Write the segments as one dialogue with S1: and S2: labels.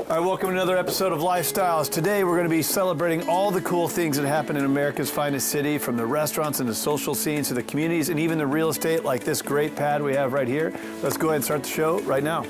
S1: All right, welcome to another episode of Lifestyles. Today we're going to be celebrating all the cool things that happen in America's finest city, from the restaurants and the social scenes to the communities and even the real estate, like this great pad we have right here. Let's go ahead and start the show right now.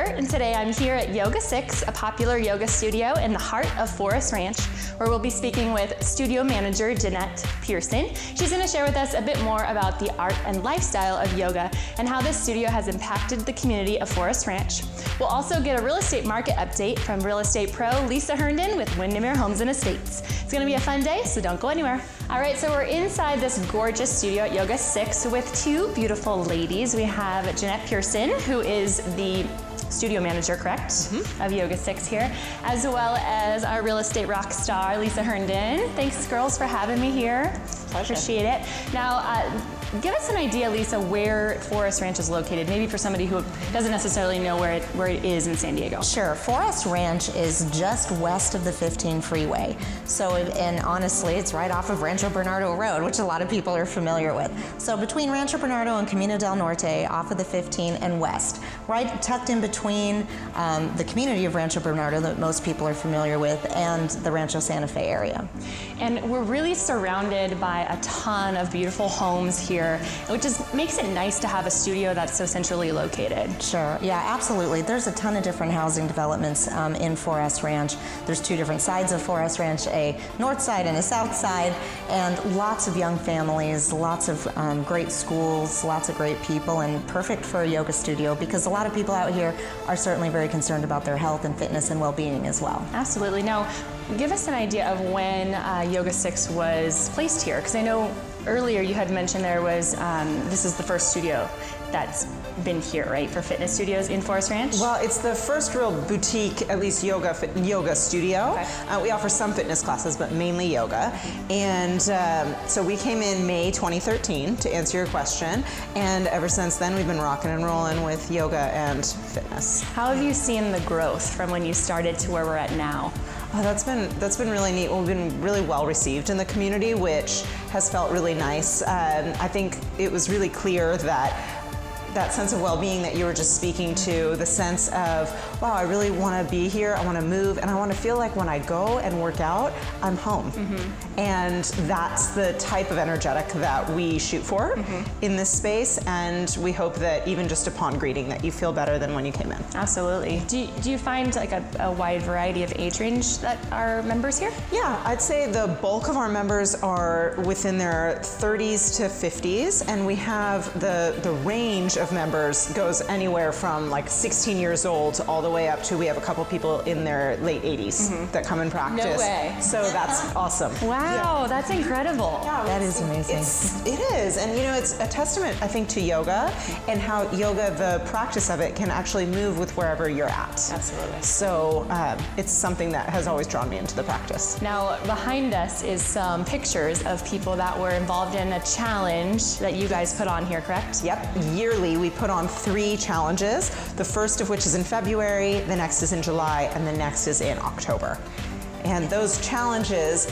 S2: And today I'm here at Yoga 6, a popular yoga studio in the heart of Flores Ranch, where we'll be speaking with studio manager Jeanette Pearson. She's going to share with us a bit more about the art and lifestyle of yoga and how this studio has impacted the community of Flores Ranch. We'll also get a real estate market update from real estate pro Lisa Herndon with Windermere Homes and Estates. It's going to be a fun day, so don't go anywhere. All right, so we're inside this gorgeous studio at Yoga 6 with two beautiful ladies. We have Jeanette Pearson, who is the studio manager, correct, of Yoga 6 here, as well as our real estate rock star, Lisa Herndon. Thanks, girls, for having me here.
S3: Pleasure.
S2: Appreciate it. Now, give us an idea, Lisa, where Flores Ranch is located, maybe for somebody who doesn't necessarily know where it is in San Diego.
S3: Sure. Flores Ranch is just west of the 15 freeway. So, and honestly, it's right off of Rancho Bernardo Road, which a lot of people are familiar with. So between Rancho Bernardo and Camino del Norte, off of the 15 and west, right tucked in between the community of Rancho Bernardo that most people are familiar with and the Rancho Santa Fe area.
S2: And we're really surrounded by a ton of beautiful homes here, which just makes it nice to have a studio that's so centrally located.
S3: Sure, yeah, absolutely. There's a ton of different housing developments in Flores Ranch. There's two different sides of Flores Ranch, a north side and a south side, and lots of young families, lots of great schools, lots of great people, and perfect for a yoga studio because a lot of people out here are certainly very concerned about their health and fitness and well-being as well.
S2: Absolutely. Now, give us an idea of when Yoga 6 was placed here, because I know earlier you had mentioned there was, this is the first studio that's been here, right, for fitness studios in Flores Ranch?
S4: Well, it's the first real boutique, at least yoga studio.
S2: Okay.
S4: We offer some fitness classes, but mainly yoga. And so we came in May 2013, to answer your question. And ever since then, we've been rocking and rolling with yoga and fitness.
S2: How have you seen the growth from when you started to where we're at now?
S4: Oh, that's been really neat. We've been really well received in the community, which has felt really nice. I think it was really clear that sense of well-being that you were just speaking to, the sense of, wow, I really want to be here, I want to move, and I want to feel like when I go and work out, I'm home. And that's the type of energetic that we shoot for in this space, and we hope that even just upon greeting that you feel better than when you came in.
S2: Absolutely. Do you find like a wide variety of age range that are members here?
S4: Yeah, I'd say the bulk of our members are within their 30s to 50s, and we have the range of members goes anywhere from like 16 years old all the way up to, we have a couple people in their late 80s that come and practice.
S2: No way.
S4: So that's awesome.
S2: Wow, yeah. That's incredible.
S4: Yeah,
S3: that is amazing.
S4: It is, and you know, it's a testament, I think, to yoga and how yoga, the practice of it, can actually move with wherever you're at.
S2: Absolutely.
S4: So it's something that has always drawn me into the practice.
S2: Now, behind us is some pictures of people that were involved in a challenge that you guys put on here, correct?
S4: Yep, yearly we put on 3 challenges, the first of which is in February, the next is in July, and the next is in October. And those challenges,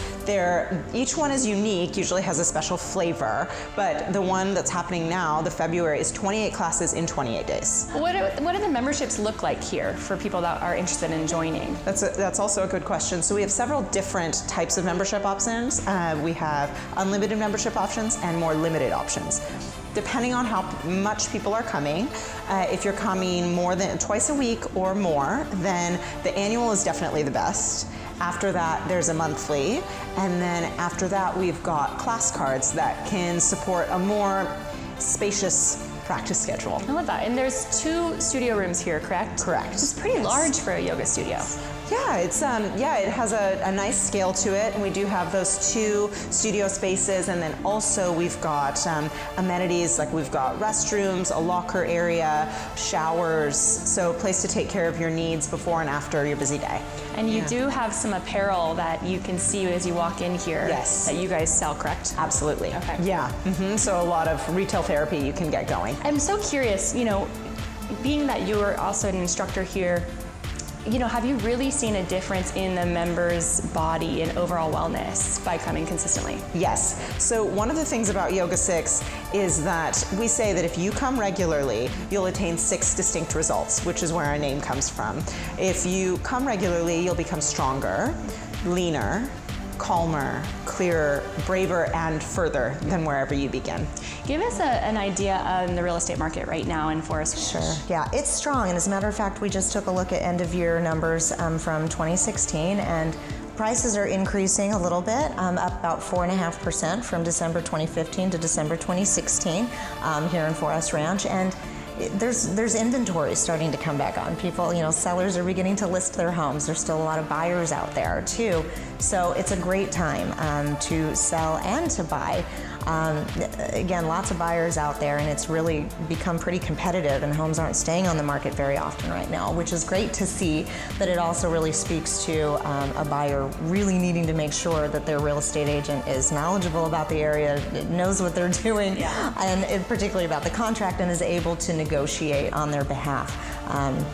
S4: each one is unique, usually has a special flavor, but the one that's happening now, the February, is 28 classes in 28 days.
S2: What do the memberships look like here for people that are interested in joining?
S4: That's also a good question. So we have several different types of membership options. We have unlimited membership options and more limited options. Depending on how much people are coming, if you're coming more than twice a week or more, then the annual is definitely the best. After that, there's a monthly, and then after that, we've got class cards that can support a more spacious practice schedule.
S2: I love that. And there's 2 studio rooms here, correct?
S4: Correct.
S2: Which is pretty large for a yoga studio.
S4: Yeah, it has a nice scale to it, and we do have those 2 studio spaces, and then also we've got amenities, like we've got restrooms, a locker area, showers, so a place to take care of your needs before and after your busy day.
S2: And you do have some apparel that you can see as you walk in here.
S4: Yes.
S2: That you guys sell, correct?
S4: Absolutely.
S2: Okay.
S4: Yeah. So a lot of retail therapy you can get going.
S2: I'm so curious, being that you are also an instructor here, have you really seen a difference in the members' body and overall wellness by coming consistently?
S4: Yes. So one of the things about Yoga 6 is that we say that if you come regularly, you'll attain 6 distinct results, which is where our name comes from. If you come regularly, you'll become stronger, leaner, calmer, clearer, braver, and further than wherever you begin.
S2: Give us an idea on the real estate market right now in Forest Ranch.
S3: Sure. Yeah, it's strong. And as a matter of fact, we just took a look at end of year numbers from 2016, and prices are increasing a little bit, up about 4.5% from December 2015 to December 2016 here in Forest Ranch. And there's inventory starting to come back on. People, sellers are beginning to list their homes. There's still a lot of buyers out there too. So it's a great time to sell and to buy. Again, lots of buyers out there, and it's really become pretty competitive, and homes aren't staying on the market very often right now, which is great to see, but it also really speaks to a buyer really needing to make sure that their real estate agent is knowledgeable about the area, knows what they're doing, and particularly about the contract, and is able to negotiate on their behalf.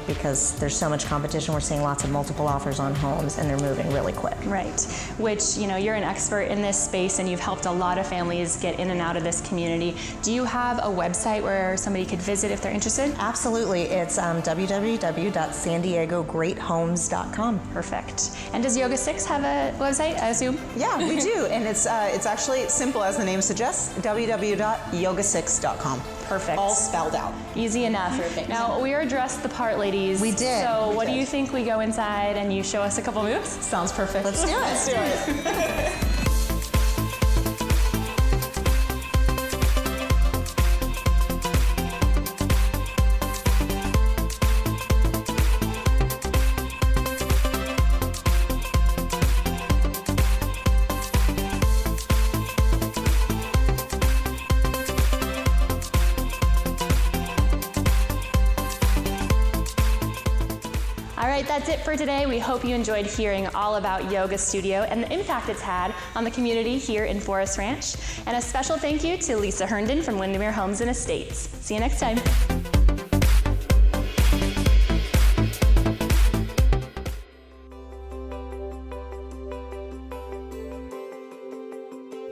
S3: Because there's so much competition, we're seeing lots of multiple offers on homes, and they're moving really quick.
S2: Right, which, you're an expert in this space, and you've helped a lot of families get in and out of this community. Do you have a website where somebody could visit if they're interested?
S3: Absolutely. It's www.sandiegogreathomes.com.
S2: Perfect. And does Yoga 6 have a website, I assume?
S4: Yeah, we do, and it's actually simple as the name suggests, www.yoga6.com.
S2: Perfect.
S4: All spelled out.
S2: Easy enough.
S4: Perfect.
S2: Now, we are dressed the part, ladies.
S3: We did.
S2: So
S3: We
S2: what
S3: did.
S2: do you think we go inside and you show us a couple moves?
S4: Sounds perfect.
S3: Let's do it.
S4: Let's do it.
S2: All right, that's it for today. We hope you enjoyed hearing all about Yoga Studio and the impact it's had on the community here in Forest Ranch. And a special thank you to Lisa Herndon from Windermere Homes and Estates. See you next time.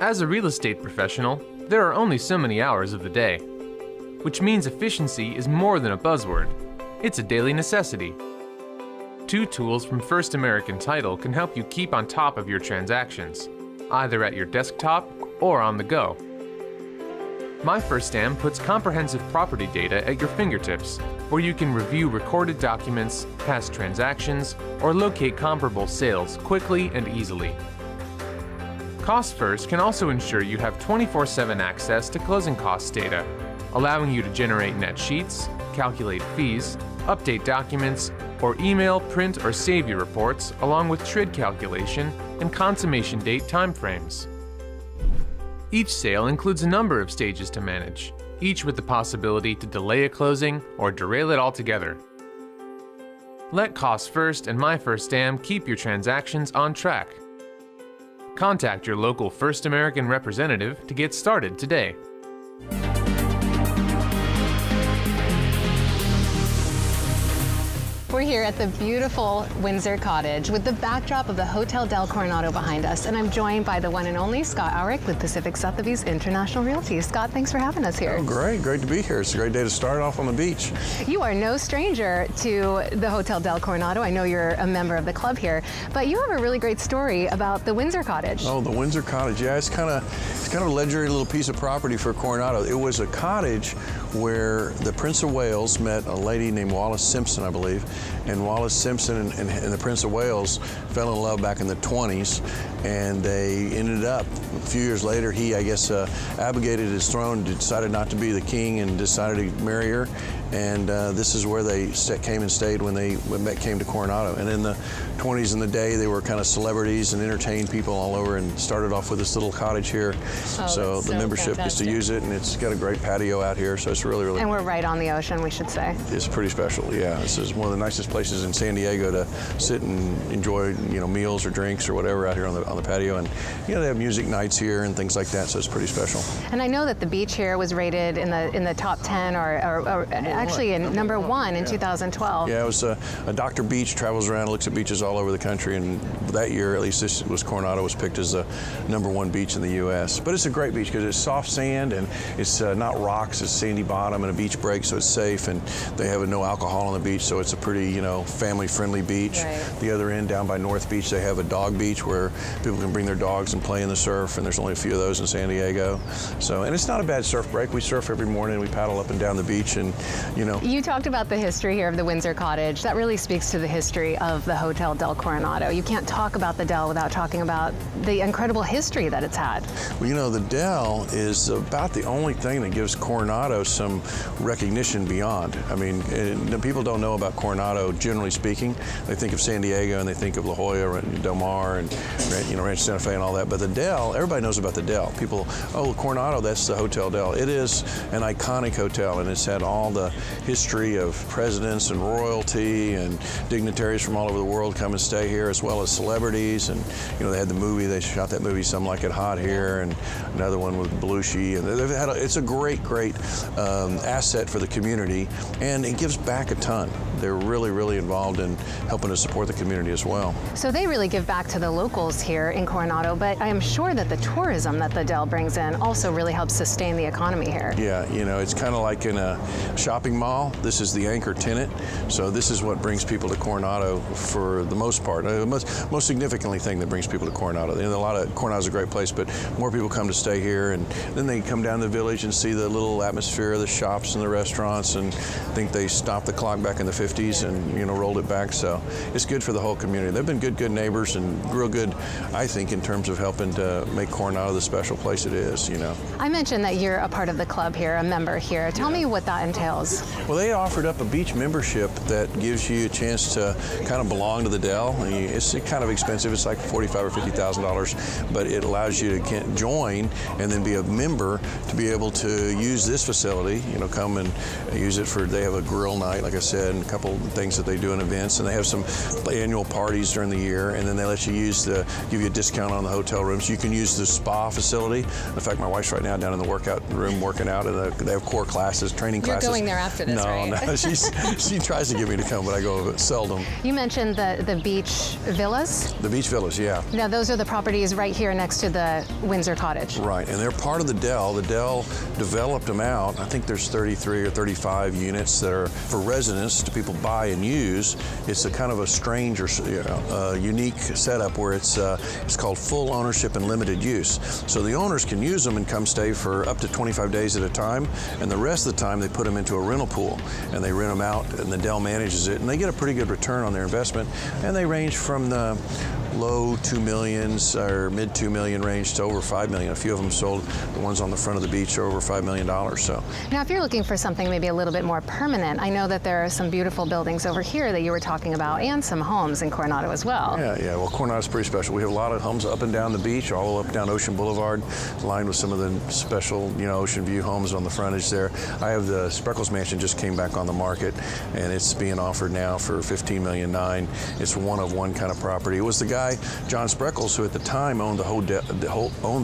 S5: As a real estate professional, there are only so many hours of the day, which means efficiency is more than a buzzword. It's a daily necessity. 2 tools from First American Title can help you keep on top of your transactions, either at your desktop or on the go. My First Am puts comprehensive property data at your fingertips, where you can review recorded documents, past transactions, or locate comparable sales quickly and easily. Cost First can also ensure you have 24/7 access to closing costs data, allowing you to generate net sheets, calculate fees, update documents, or email, print, or save your reports, along with TRID calculation and consummation date timeframes. Each sale includes a number of stages to manage, each with the possibility to delay a closing or derail it altogether. Let Cost First and My First Am keep your transactions on track. Contact your local First American representative to get started today.
S6: We're here at the beautiful Windsor Cottage with the backdrop of the Hotel del Coronado behind us, and I'm joined by the one and only Scott Aurich with Pacific Sotheby's International Realty. Scott, thanks for having us here.
S7: Oh, great to be here. It's a great day to start off on the beach.
S6: You are no stranger to the Hotel del Coronado. I know you're a member of the club here, but you have a really great story about the Windsor Cottage.
S7: Oh, the Windsor Cottage. Yeah, it's kind of a legendary little piece of property for Coronado. It was a cottage where the Prince of Wales met a lady named Wallis Simpson, I believe, and Wallis Simpson and the Prince of Wales fell in love back in the 20s, and they ended up, a few years later, he, I guess, abdicated his throne, decided not to be the king, and decided to marry her, and this is where they came and stayed when they came to Coronado. And in the 20s and the day, they were kind of celebrities and entertained people all over, and started off with this little cottage here. So the membership gets to use it, and it's got a great patio out here, so it's really, really.
S6: And we're right on the ocean, we should say.
S7: It's pretty special, yeah. This is one of the nicest places in San Diego to sit and enjoy, meals or drinks or whatever out here on the patio. And they have music nights here and things like that, so it's pretty special.
S6: And I know that the beach here was rated in the top 10 or actually in number 1 in 2012.
S7: Yeah, it was a Dr. Beach travels around, looks at beaches all over the country, and that year, at least this was Coronado, was picked as the #1 beach in the U.S. But it's a great beach because it's soft sand and it's not rocks, it's sandy bottom and a beach break, so it's safe, and they have no alcohol on the beach, so it's a pretty, family-friendly beach.
S6: Right.
S7: The other end, down by North Beach, they have a dog beach where people can bring their dogs and play in the surf, and there's only a few of those in San Diego. So, and it's not a bad surf break. We surf every morning, we paddle up and down the beach, and
S6: You talked about the history here of the Windsor Cottage. That really speaks to the history of the Hotel del Coronado. You can't talk about the Del without talking about the incredible history that it's had.
S7: Well, the Del is about the only thing that gives Coronado some recognition beyond. I mean, people don't know about Coronado, generally speaking. They think of San Diego and they think of La Jolla and Del Mar and Rancho Santa Fe and all that. But the Del, everybody knows about the Del. People, Coronado, that's the Hotel Del. It is an iconic hotel, and it's had all the history of presidents and royalty and dignitaries from all over the world come and stay here, as well as celebrities. And they had the movie. They shot that movie, Some Like It Hot, here, and another one with Belushi. And they've had it's a great asset for the community, and it gives back a ton. They're really, really involved in helping to support the community as well.
S6: So they really give back to the locals here in Coronado, but I am sure that the tourism that the Del brings in also really helps sustain the economy here.
S7: Yeah, it's kind of like in a shopping mall. This is the anchor tenant, so this is what brings people to Coronado for the most part. The most significantly thing that brings people to Coronado. Coronado's a great place, but more people come to stay here, and then they come down the village and see the little atmosphere of the shops and the restaurants, and think they stopped the clock back in the 50s and rolled it back. So it's good for the whole community. They've been good neighbors, and real good, I think, in terms of helping to make Coronado the special place it is.
S6: I mentioned that you're a part of the club here, a member here. Tell me what that entails.
S7: Well, they offered up a beach membership that gives you a chance to kind of belong to the Del. It's kind of expensive. It's like $45,000 or $50,000, but it allows you to join and then be a member to be able to use this facility. Come and use it for. They have a grill night, like I said, and a couple things that they do in events, and they have some annual parties during the year, and then they let you give you a discount on the hotel rooms. You can use the spa facility. In fact, my wife's right now down in the workout room working out, and they have core classes, training classes.
S6: You're going there after this, right?
S7: No, she tries to get me to come, but I go seldom.
S6: You mentioned the beach villas?
S7: The beach villas, yeah.
S6: Now, those are the properties right here next to the Windsor Cottage.
S7: Right, and they're part of the Del. The Del developed them out. I think there's 33 or 35 units that are for residents to people buy and use. It's a kind of a strange or unique setup where it's called full ownership and limited use. So the owners can use them and come stay for up to 25 days at a time, and the rest of the time they put them into a rental pool and they rent them out, and the Del manages it, and they get a pretty good return on their investment, and they range from the low $2 million or mid $2 million range to over $5 million. A few of them sold, the ones on the front of the beach, are over $5 million. So
S6: now, if you're looking for something maybe a little bit more permanent, I know that there are some beautiful buildings over here that you were talking about, and some homes in Coronado as well.
S7: Yeah. Well, Coronado's pretty special. We have a lot of homes up and down the beach, all up and down Ocean Boulevard, lined with some of the special, ocean view homes on the frontage there. I have the Spreckles Mansion, just came back on the market, and it's being offered now for $15.9 million. It's one of one kind of property. It was the guy, John Spreckles, who at the time owned owned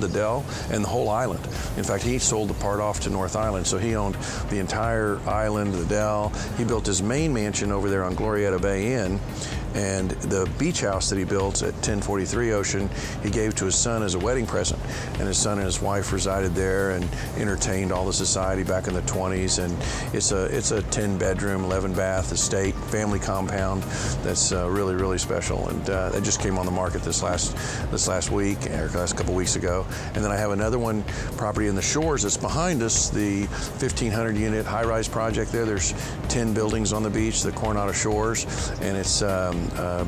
S7: the Del and the whole island. In fact, he sold the part off to North Island, so he owned the entire island, the Del. He built his main mansion over there on Glorieta Bay Inn, and the beach house that he built at 1043 Ocean, he gave to his son as a wedding present. And his son and his wife resided there and entertained all the society back in the 20s. And it's a 10-bedroom, 11-bath estate, family compound that's really, really special. And that just came on the market this last week, or last couple weeks ago. And then I have another one, property in the Shores that's behind us, the 1,500-unit high-rise project there. There's 10 buildings on the beach, the Coronado Shores, and it's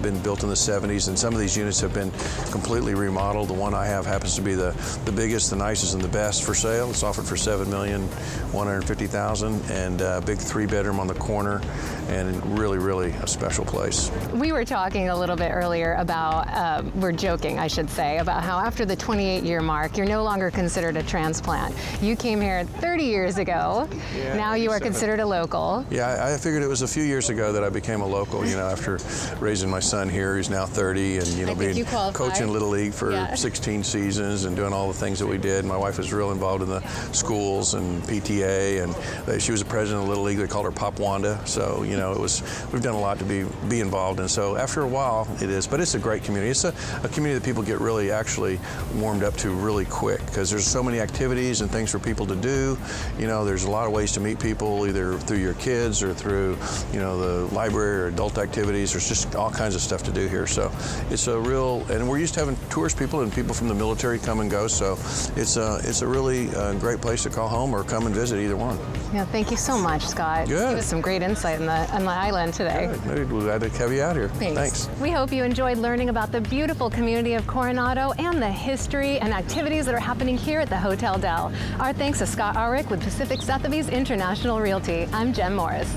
S7: been built in the 70s, and some of these units have been completely remodeled. The one I have happens to be the biggest, the nicest, and the best for sale. It's offered for $7,150,000, and a big 3-bedroom on the corner, and really, really a special place.
S6: We were talking a little bit earlier about, we're joking, I should say, about how after the 28-year mark, you're no longer considered a transplant. You came here 30 years ago.
S7: Yeah,
S6: now you are considered a local.
S7: Yeah, I figured it was a few years ago that I became a local, after raising my son here, who's now 30, and, being coaching Little League for 16 seasons and doing all the things that we did. My wife was real involved in the schools and PTA, and she was the president of Little League. They called her Pop Wanda. So, we've done a lot to be involved in. So after a while, it is. But it's a great community. It's a community that people get really actually warmed up to really quick, because there's so many activities and things for people to do. There's a lot of ways to meet people, either through your kids or through, the library or adult activities. There's just all kinds of stuff to do here. So it's a real, and we're used to having tourist people and people from the military come and go. So it's a really great place to call home or come and visit, either one.
S6: Yeah, thank you so much, Scott.
S7: Good.
S6: Give us some great insight on the island today.
S7: Good. We're glad to have you out here. Thanks.
S6: We hope you enjoyed learning about the beautiful community of Coronado and the history and activities that are happening here at the Hotel Del. Our thanks to Scott Aurich with Pacific Sotheby's International Realty. I'm Jen Morris.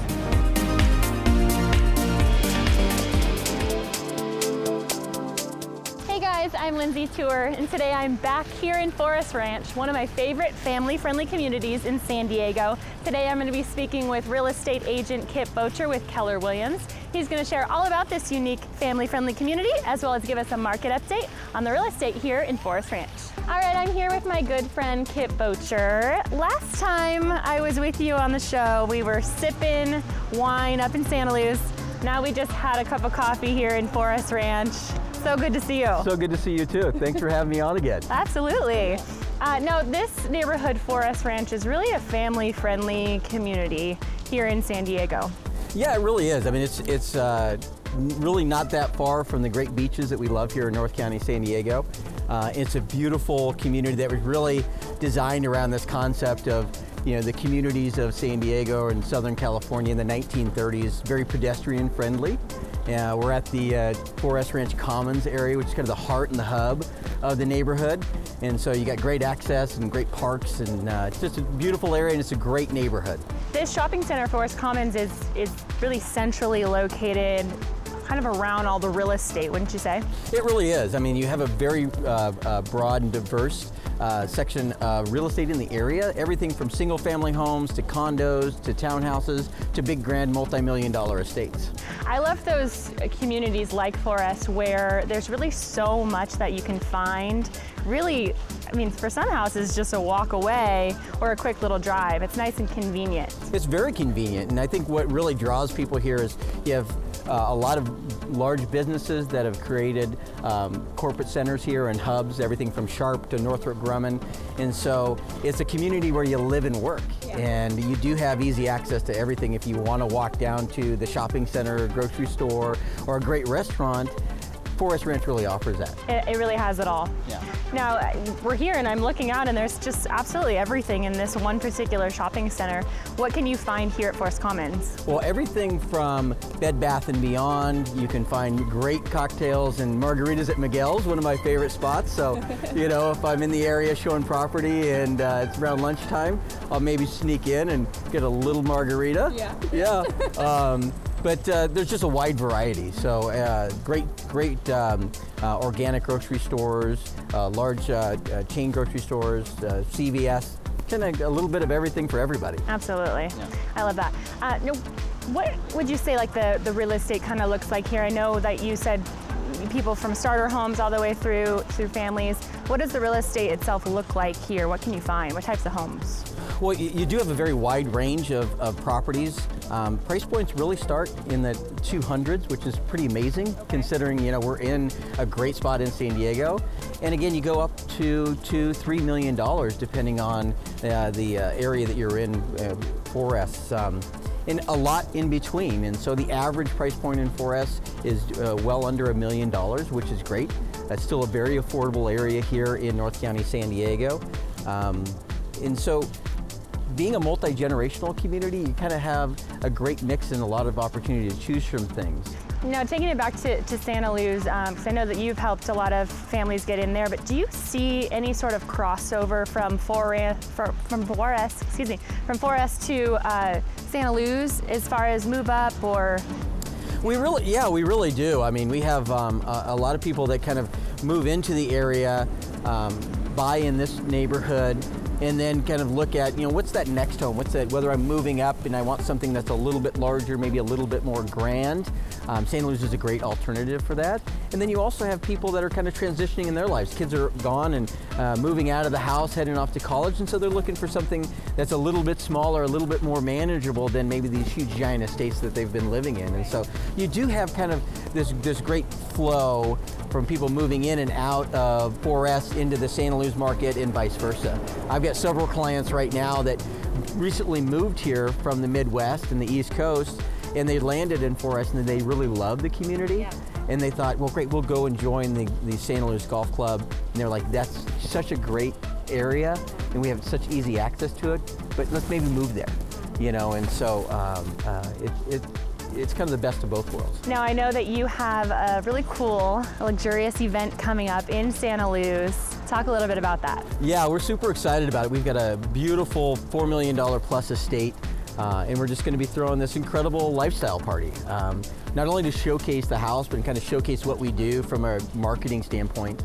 S2: Hey guys, I'm Lindsay Tour, and today I'm back here in Flores Ranch, one of my favorite family-friendly communities in San Diego. Today I'm going to be speaking with real estate agent Kip Boatcher with Keller Williams. He's going to share all about this unique family-friendly community, as well as give us a market update on the real estate here in Flores Ranch. All right, I'm here with my good friend Kip Boatcher. Last time I was with you on the show, we were sipping wine up in Santa Luz. Now we just had a cup of coffee here in Flores Ranch. So good to see you.
S8: So good to see you too. Thanks for having me on again.
S2: Absolutely. No, this neighborhood, Flores Ranch, is really a family-friendly community here in San Diego.
S8: Yeah, it really is. I mean, it's really not that far from the great beaches that we love here in North County, San Diego. It's a beautiful community that was really designed around this concept of the communities of San Diego and Southern California in the 1930s, very pedestrian friendly. We're at the Flores Ranch Commons area, which is kind of the heart and the hub of the neighborhood. And so you got great access and great parks, and it's just a beautiful area, and it's a great neighborhood.
S2: This shopping center, Forest Commons, is really centrally located, kind of around all the real estate, wouldn't you say?
S8: It really is. I mean, you have a very broad and diverse section of real estate in the area. Everything from single family homes to condos to townhouses to big grand multi-million-dollar estates.
S2: I love those communities like Flores where there's really so much that you can find. Really, I mean, for some houses, just a walk away or a quick little drive. It's nice and convenient.
S8: It's very convenient, and I think what really draws people here is you have a lot of large businesses that have created corporate centers here and hubs, everything from Sharp to Northrop Grumman. And so it's a community where you live and work. Yeah. And you do have easy access to everything. If you want to walk down to the shopping center, grocery store, or a great restaurant, Flores Ranch really offers that.
S2: It really has it all.
S8: Yeah.
S2: Now, we're here and I'm looking out and there's just absolutely everything in this one particular shopping center. What can you find here at Forest Commons?
S8: Well, everything from Bed Bath & Beyond. You can find great cocktails and margaritas at Miguel's, one of my favorite spots. So, if I'm in the area showing property and it's around lunchtime, I'll maybe sneak in and get a little margarita. Yeah. But there's just a wide variety. So great organic grocery stores, large chain grocery stores, CVS, kind of a little bit of everything for everybody.
S2: Absolutely. Yeah. I love that. What would you say like the real estate kind of looks like here? I know that you said people from starter homes all the way through families. What does the real estate itself look like here? What can you find? What types of homes?
S8: Well, you do have a very wide range of properties. Price points really start in the 200s, which is pretty amazing considering we're in a great spot in San Diego. And again, you go up to $2-3 million depending on the area that you're in, Flores, and a lot in between. And so the average price point in Flores is well under $1 million, which is great. That's still a very affordable area here in North County, San Diego. And so being a multi-generational community, you kind of have a great mix and a lot of opportunity to choose from things.
S2: Now, taking it back to Santa Luz, because I know that you've helped a lot of families get in there, but do you see any sort of crossover from Flores to Santa Luz as far as move up or?
S8: We really do. I mean, we have a lot of people that kind of move into the area, buy in this neighborhood, and then kind of look at, what's that next home? What's that, whether I'm moving up and I want something that's a little bit larger, maybe a little bit more grand. Santa Luz is a great alternative for that. And then you also have people that are kind of transitioning in their lives. Kids are gone and moving out of the house, heading off to college, and so they're looking for something that's a little bit smaller, a little bit more manageable than maybe these huge giant estates that they've been living in. And so you do have kind of this great flow from people moving in and out of 4S into the Santa Luz market and vice versa. I've got several clients right now that recently moved here from the Midwest and the East Coast, and they landed in 4S and they really love the community. Yeah. And they thought, well, great, we'll go and join the Santa Luz Golf Club. And they're like, that's such a great area and we have such easy access to it, but let's maybe move there, And so it's kind of the best of both worlds.
S2: Now, I know that you have a really cool, luxurious event coming up in Santa Luz. Talk a little bit about that.
S8: Yeah, we're super excited about it. We've got a beautiful $4 million plus estate, and we're just going to be throwing this incredible lifestyle party. Not only to showcase the house, but kind of showcase what we do from a marketing standpoint.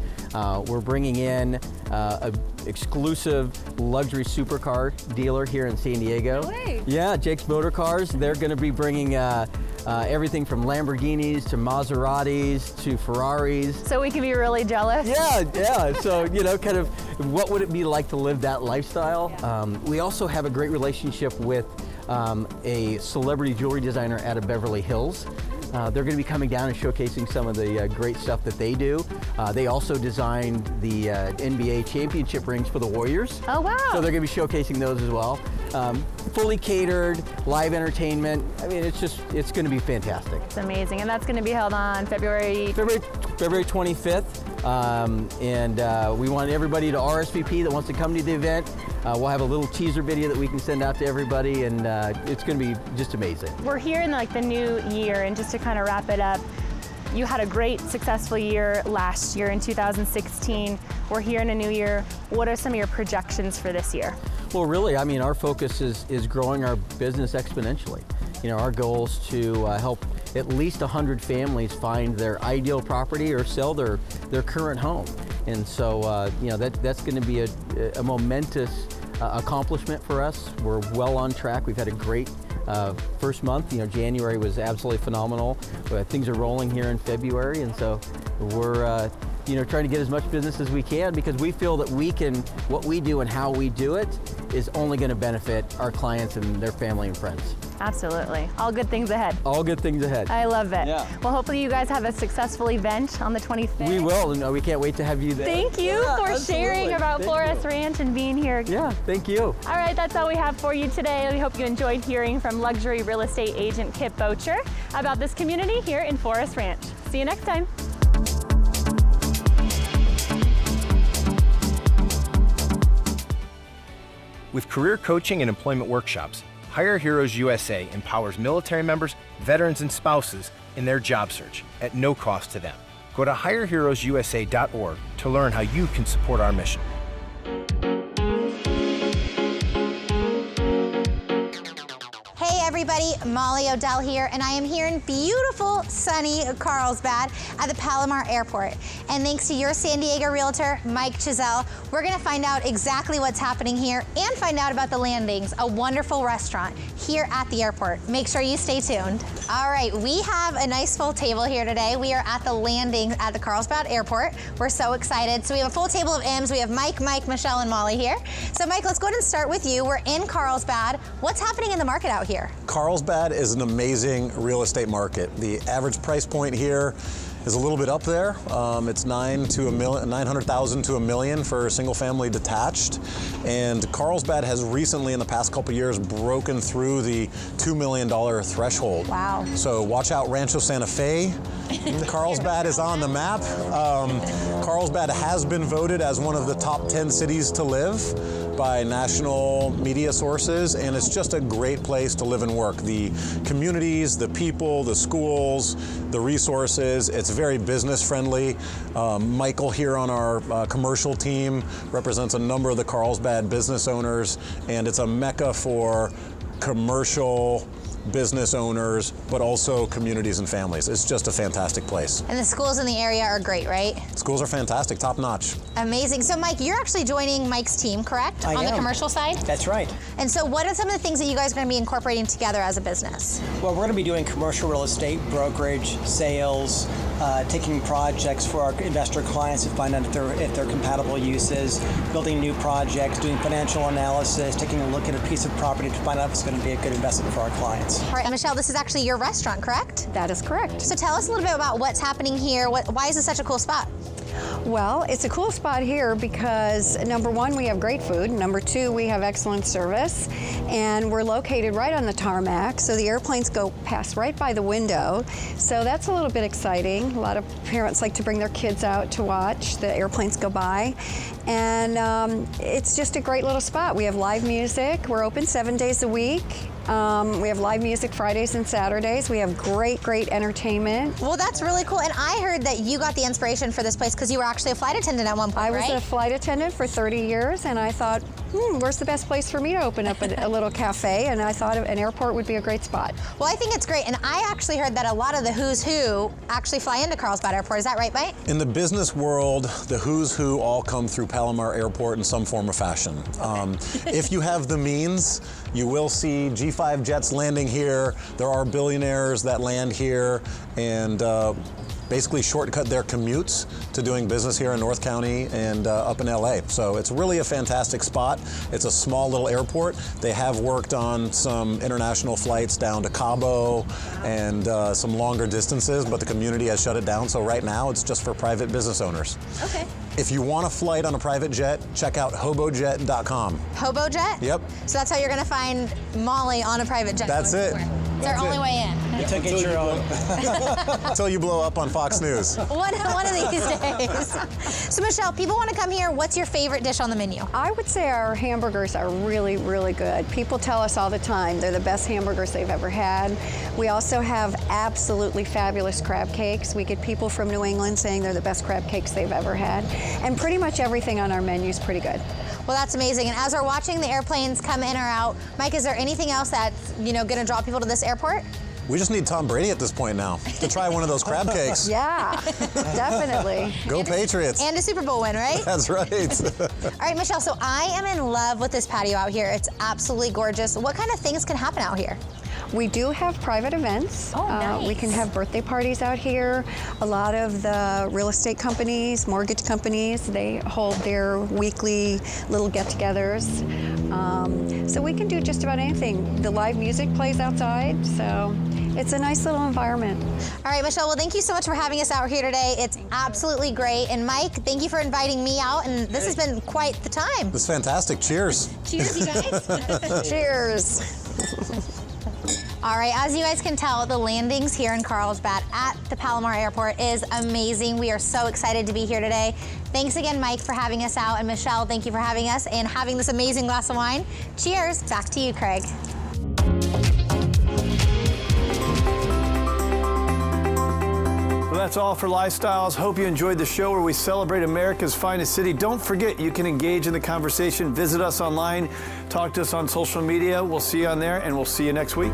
S8: We're bringing in an exclusive luxury supercar dealer here in San Diego.
S2: Really?
S8: Yeah, Jake's Motor Cars. They're going to be bringing everything from Lamborghinis to Maseratis to Ferraris.
S2: So we can be really jealous?
S8: Yeah. So, kind of what would it be like to live that lifestyle? Yeah. We also have a great relationship with a celebrity jewelry designer out of Beverly Hills. They're going to be coming down and showcasing some of the great stuff that they do. They also designed the NBA championship rings for the Warriors.
S2: Oh, wow.
S8: So they're going to be showcasing those as well. Fully catered, live entertainment. I mean, it's going to be fantastic.
S2: It's amazing. And that's going to be held on February
S8: 25th. And we want everybody to RSVP that wants to come to the event. We'll have a little teaser video that we can send out to everybody, and it's going to be just amazing.
S2: We're here in the new year, and just to kind of wrap it up, you had a great, successful year last year in 2016. We're here in a new year. What are some of your projections for this year?
S8: Well, really, I mean, our focus is growing our business exponentially. Our goal is to help at least 100 families find their ideal property or sell their current home. And so, that's going to be a momentous accomplishment for us. We're well on track. We've had a great first month. January was absolutely phenomenal. Things are rolling here in February, and so we're trying to get as much business as we can, because we feel that what we do and how we do it is only going to benefit our clients and their family and friends.
S2: Absolutely. All good things ahead.
S8: All good things ahead.
S2: I love it.
S8: Yeah.
S2: Well, hopefully you guys have a successful event on the 25th.
S8: We will, and we can't wait to have you there.
S2: Thank you for sharing about Flores Ranch and being here.
S8: Yeah, thank you.
S2: All right, that's all we have for you today. We hope you enjoyed hearing from luxury real estate agent Kip Boatcher about this community here in Flores Ranch. See you next time.
S9: With career coaching and employment workshops, Hire Heroes USA empowers military members, veterans, and spouses in their job search at no cost to them. Go to hireheroesusa.org to learn how you can support our mission.
S10: Hey everybody, Molly O'Dell here, and I am here in beautiful, sunny Carlsbad at the Palomar Airport. And thanks to your San Diego realtor, Mike Chisel, we're gonna find out exactly what's happening here and find out about the Landings, a wonderful restaurant here at the airport. Make sure you stay tuned. All right, we have a nice full table here today. We are at the Landings at the Carlsbad Airport. We're so excited. So we have a full table of M's. We have Mike, Michele, and Molly here. So Mike, let's go ahead and start with you. We're in Carlsbad. What's happening in the market out here?
S11: Carlsbad is an amazing real estate market. The average price point here is a little bit up there. It's $900,000 to $1 million for a single family detached. And Carlsbad has recently, in the past couple years, broken through the $2 million threshold.
S10: Wow.
S11: So watch out Rancho Santa Fe, Carlsbad is on the map. Carlsbad has been voted as one of the top 10 cities to live by national media sources, and it's just a great place to live and work. The communities, the people, the schools, the resources, it's very business friendly. Michael here on our commercial team represents a number of the Carlsbad business owners, and it's a mecca for commercial business owners, but also communities and families. It's just a fantastic place.
S10: And the schools in the area are great, right?
S11: Schools are fantastic, top notch.
S10: Amazing. So Mike, you're actually joining Mike's team, correct?
S12: I
S10: On
S12: am.
S10: the commercial side?
S12: That's right.
S10: And so what are some of the things that you guys are going to be incorporating together as a business?
S12: Well, we're going to be doing commercial real estate, brokerage, sales, taking projects for our investor clients to find out if they're compatible uses, building new projects, doing financial analysis, taking a look at a piece of property to find out if it's going to be a good investment for our clients.
S10: All right, Michele, this is actually your restaurant, correct?
S13: That is correct.
S10: So tell us a little bit about what's happening here. Why is this such a cool spot?
S13: Well, it's a cool spot here because number one, we have great food. Number two, we have excellent service. And we're located right on the tarmac, so the airplanes pass right by the window. So that's a little bit exciting. A lot of parents like to bring their kids out to watch the airplanes go by. And it's just a great little spot. We have live music. We're open 7 days a week. We have live music Fridays and Saturdays. We have great entertainment.
S10: Well, that's really cool. And I heard that you got the inspiration for this place because you were actually a flight attendant at one point, right?
S13: I was a flight attendant for 30 years, and I thought, where's the best place for me to open up a little cafe? And I thought an airport would be a great spot.
S10: Well, I think it's great. And I actually heard that a lot of the who's who actually fly into Carlsbad Airport. Is that right, Mike?
S11: In the business world, the who's who all come through Palomar Airport in some form or fashion. If you have the means, you will see G5 jets landing here. There are billionaires that land here and basically shortcut their commutes to doing business here in North County and up in LA. So it's really a fantastic spot. It's a small little airport. They have worked on some international flights down to Cabo and some longer distances, but the community has shut it down. So right now it's just for private business owners.
S10: Okay.
S11: If you want a flight on a private jet, check out hobojet.com.
S10: Hobojet?
S11: Yep.
S10: So that's how you're going to find Molly on a private jet.
S11: That's it.
S10: It's our only way in.
S12: You took it your own.
S11: Until you blow up on Fox News.
S10: One of these days. So Michele, people want to come here. What's your favorite dish on the menu?
S13: I would say our hamburgers are really good. People tell us all the time they're the best hamburgers they've ever had. We also have absolutely fabulous crab cakes. We get people from New England saying they're the best crab cakes they've ever had. And pretty much everything on our menu is pretty good.
S10: Well, that's amazing. And as we're watching the airplanes come in or out, Mike, is there anything else that's going to draw people to this airport?
S11: We just need Tom Brady at this point now to try one of those crab cakes.
S13: Yeah, definitely.
S11: Go Patriots.
S10: And a Super Bowl win, right?
S11: That's right.
S10: All right, Michele, so I am in love with this patio out here. It's absolutely gorgeous. What kind of things can happen out here?
S13: We do have private events.
S10: Oh, nice.
S13: We can have birthday parties out here. A lot of the real estate companies, mortgage companies, they hold their weekly little get-togethers. So we can do just about anything. The live music plays outside, so it's a nice little environment.
S10: All right, Michele, well, thank you so much for having us out here today. It's absolutely great. And Mike, thank you for inviting me out, and this has been quite the time.
S11: It's fantastic. Cheers.
S10: Cheers, you guys.
S13: Cheers.
S10: All right, as you guys can tell, the landings here in Carlsbad at the Palomar Airport is amazing. We are so excited to be here today. Thanks again, Mike, for having us out. And Michele, thank you for having us and having this amazing glass of wine. Cheers. Back to you, Craig.
S1: Well, that's all for Lifestyles. Hope you enjoyed the show where we celebrate America's finest city. Don't forget, you can engage in the conversation. Visit us online. Talk to us on social media. We'll see you on there, and we'll see you next week.